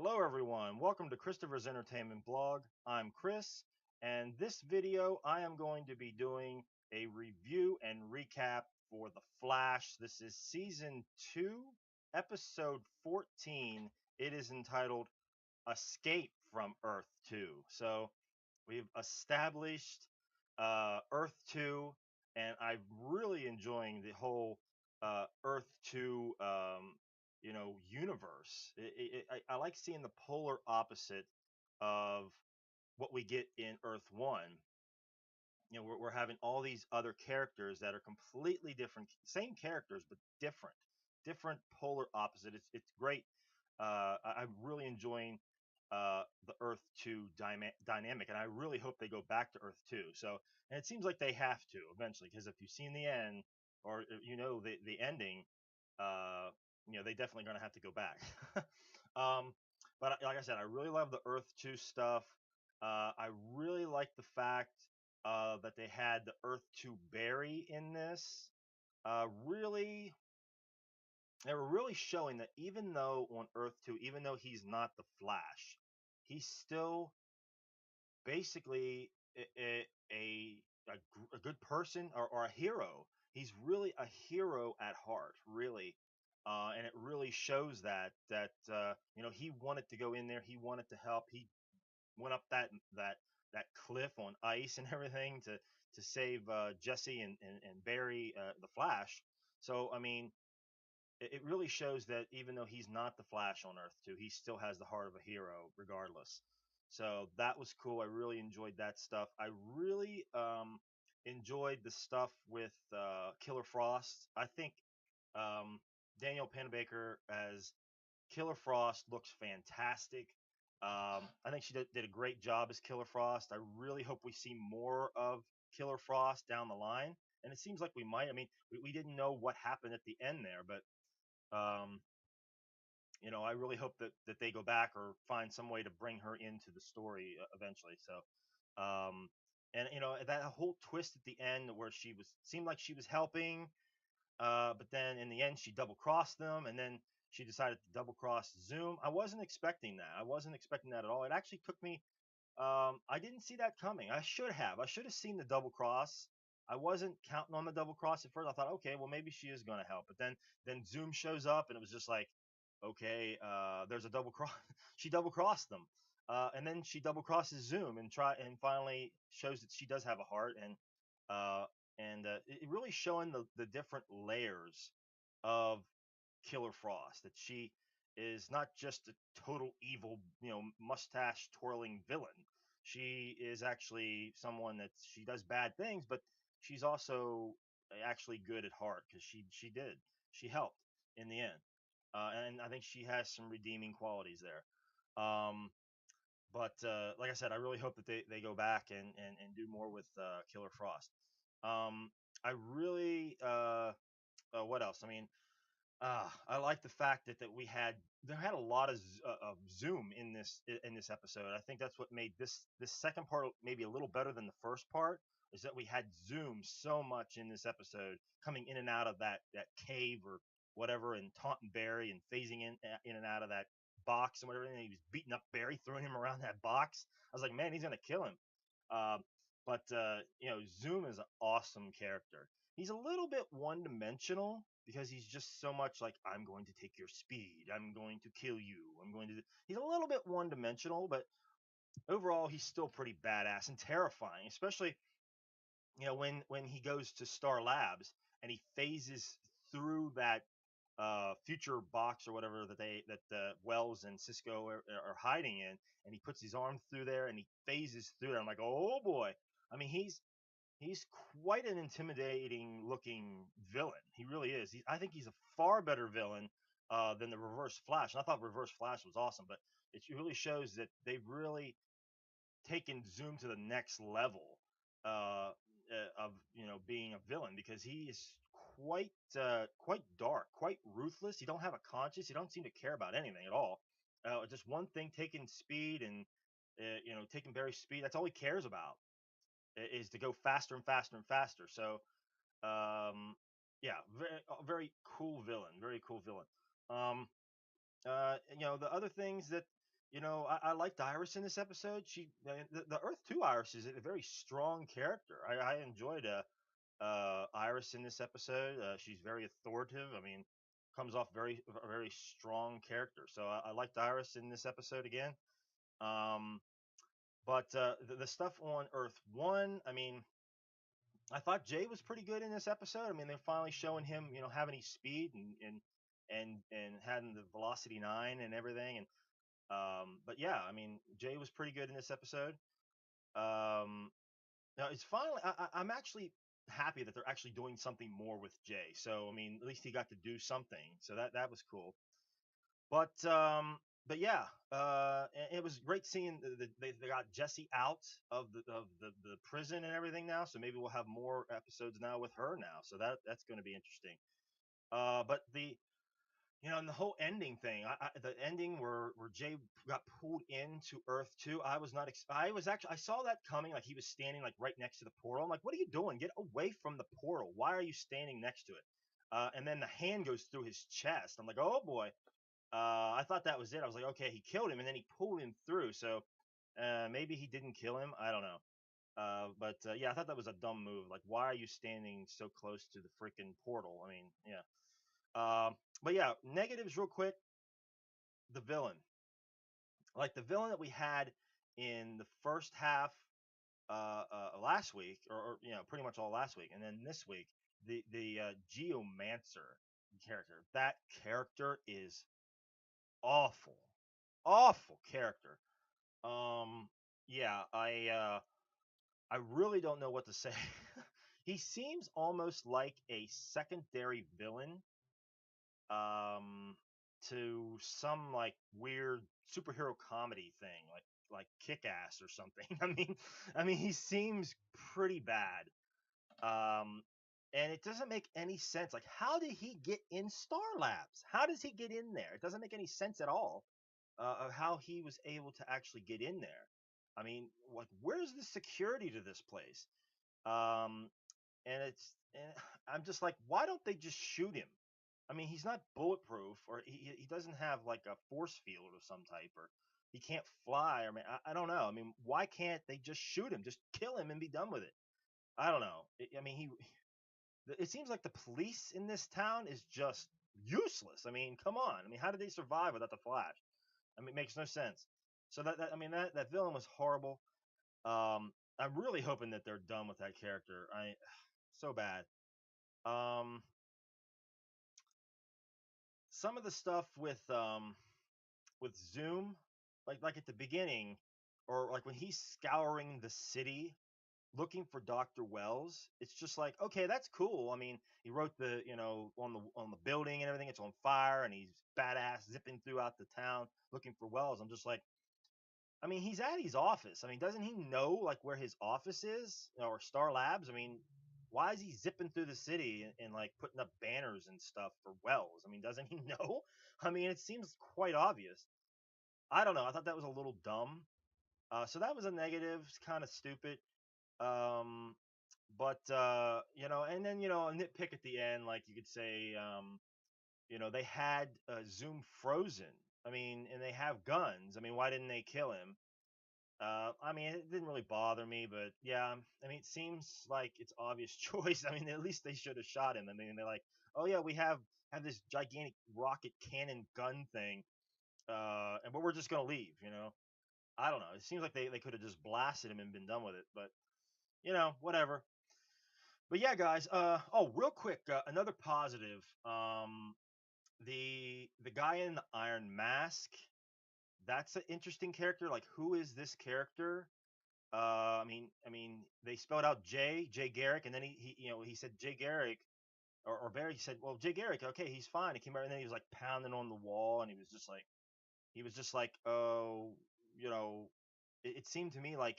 Hello, everyone. Welcome to Christopher's Entertainment Blog. I'm Chris, and this video I am going to be doing a review and recap for The Flash. This is season 2, episode 14. It is entitled Escape from Earth-2. So, we've established Earth-2, and I'm really enjoying the whole Earth-2 universe. I like seeing the polar opposite of what we get in Earth 1. We're having all these other characters that are completely different, same characters but different polar opposite. It's great. I'm really enjoying the Earth 2 dynamic, and I really hope they go back to Earth 2. So, and it seems like they have to eventually, because if you've seen the end, or the ending, uh, they definitely going to have to go back. um, but like I said, I really love the Earth 2 stuff. I really like the fact that they had the Earth 2 Barry in this. Really, they were really showing that even though on Earth 2, even though he's not the Flash, he's still basically a good person, or a hero. He's really a hero at heart, really. And it really shows that he wanted to go in there, he wanted to help, he went up that cliff on ice and everything to save Jesse and Barry, the Flash. So I mean, it really shows that even though he's not the Flash on Earth 2, he still has the heart of a hero regardless. So that was cool. I really enjoyed that stuff. I really enjoyed the stuff with Killer Frost. I think um, Danielle Panabaker as Killer Frost looks fantastic. I think she did a great job as Killer Frost. I really hope we see more of Killer Frost down the line. And it seems like we might. I mean, we didn't know what happened at the end there, but um, I really hope that they go back or find some way to bring her into the story eventually. So, and that whole twist at the end where she was seemed like she was helping, but then in the end she double crossed them, and then she decided to double cross Zoom. I wasn't expecting that. I wasn't expecting that at all. It actually took me. I didn't see that coming. I should have. I should have seen the double cross. I wasn't counting on the double cross at first. I thought, okay, well maybe she is going to help. But then Zoom shows up, and it was just like, okay, there's a double cross. She double crossed them, and then she double crosses Zoom and finally shows that she does have a heart, uh, and it really showing the different layers of Killer Frost. That she is not just a total evil, mustache twirling villain. She is actually someone that she does bad things, but she's also actually good at heart, because she helped in the end, and I think she has some redeeming qualities there. Um, but like I said, I really hope that they go back and do more with Killer Frost. I really what else? I mean, I like the fact that there had a lot of Zoom in this episode. I think that's what made this second part maybe a little better than the first part. Is that we had Zoom so much in this episode, coming in and out of that cave or whatever, and taunting Barry and phasing in and out of that box and whatever. And he was beating up Barry, throwing him around that box. I was like, man, he's gonna kill him. But Zoom is an awesome character. He's a little bit one dimensional because he's just so much like, I'm going to take your speed, I'm going to kill you, I'm going to. He's a little bit one dimensional, but overall he's still pretty badass and terrifying, especially when he goes to Star Labs and he phases through that future box or whatever that Wells and Cisco are hiding in, and he puts his arm through there and he phases through there. I'm like, oh boy. I mean, he's quite an intimidating looking villain. He really is. I think he's a far better villain than the Reverse Flash. And I thought Reverse Flash was awesome, but it really shows that they've really taken Zoom to the next level of being a villain, because he is quite dark, quite ruthless. He don't have a conscience. He don't seem to care about anything at all. Just one thing, taking speed and taking Barry's speed. That's all he cares about, is to go faster and faster and faster. So yeah, very cool villain. Very cool villain. The other things that I liked Iris in this episode. The Earth-2 Iris is a very strong character. I enjoyed Iris in this episode. She's very authoritative. I mean, comes off a very strong character. So I liked Iris in this episode again. Um, but the stuff on Earth 1, I mean, I thought Jay was pretty good in this episode. I mean, they're finally showing him, having any speed and having the velocity 9 and everything. And but yeah, I mean, Jay was pretty good in this episode. Um, Now it's finally. I'm actually happy that they're actually doing something more with Jay. So I mean, at least he got to do something. So that was cool. But but yeah, it was great seeing they got Jesse out of the prison and everything now. So maybe we'll have more episodes now with her now. So that's going to be interesting. But and the whole ending thing, the ending where Jay got pulled into Earth 2, I was not. I was actually. I saw that coming. Like he was standing like right next to the portal. I'm like, what are you doing? Get away from the portal. Why are you standing next to it? And then the hand goes through his chest. I'm like, oh boy. I thought that was it. I was like, okay, he killed him, and then he pulled him through. So maybe he didn't kill him. I don't know. But yeah, I thought that was a dumb move. Like, why are you standing so close to the freaking portal? I mean, yeah. But yeah, negatives real quick. The villain, like the villain that we had in the first half last week, or pretty much all last week, and then this week, the Geomancer character. That character is awful, awful character. Um, yeah, I really don't know what to say. He seems almost like a secondary villain um to some like weird superhero comedy thing like Kick Ass or something. I mean he seems pretty bad. And it doesn't make any sense. Like how did he get in Star Labs? How does he get in there? It doesn't make any sense at all of how he was able to actually get in there. I mean, like where's the security to this place? Um and I'm just like, why don't they just shoot him? I mean, he's not bulletproof, or he doesn't have like a force field of some type, or he can't fly. I mean, I don't know. I mean, why can't they just shoot him, just kill him, and be done with it? I don't know. I mean, it seems like the police in this town is just useless. I mean, come on. I mean, how did they survive without the Flash? I mean, it makes no sense. So I mean, that villain was horrible. I'm really hoping that they're done with that character. So bad. Um, some of the stuff with Zoom, like at the beginning, or like when he's scouring the city looking for Dr. Wells, it's just like, okay, that's cool. I mean, he wrote the, on the building and everything, it's on fire, and he's badass zipping throughout the town looking for Wells. I'm just like, I mean, he's at his office. I mean, doesn't he know like where his office is or Star Labs? I mean, why is he zipping through the city and like putting up banners and stuff for Wells? I mean, doesn't he know? I mean, it seems quite obvious. I don't know. I thought that was a little dumb. So that was a negative, kind of stupid. Um, but and then a nitpick at the end, like you could say, they had Zoom frozen. I mean, and they have guns. I mean, why didn't they kill him? I mean, it didn't really bother me, but yeah, I mean, it seems like it's obvious choice. I mean, at least they should have shot him. I mean, they're like, oh yeah, we have this gigantic rocket cannon gun thing, and but we're just gonna leave. I don't know. It seems like they could have just blasted him and been done with it, but whatever. But yeah, guys. Oh, real quick, another positive. The guy in the Iron Mask. That's an interesting character. Like, who is this character? I mean, they spelled out Jay Garrick, and then he said Jay Garrick, or Barry said, well, Jay Garrick, okay, he's fine. He came out, and then he was like pounding on the wall, and he was just like, oh, you know, it seemed to me like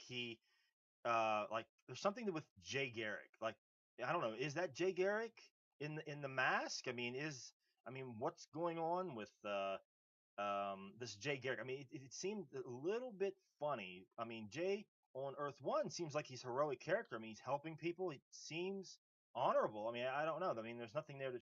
like there's something with Jay Garrick. Like, I don't know, is that Jay Garrick in the mask? I mean, what's going on with this Jay Garrick? I mean, it seemed a little bit funny. I mean, Jay on Earth 1 seems like he's a heroic character. I mean, he's helping people. It seems honorable. I mean, I don't know. I mean, there's nothing there to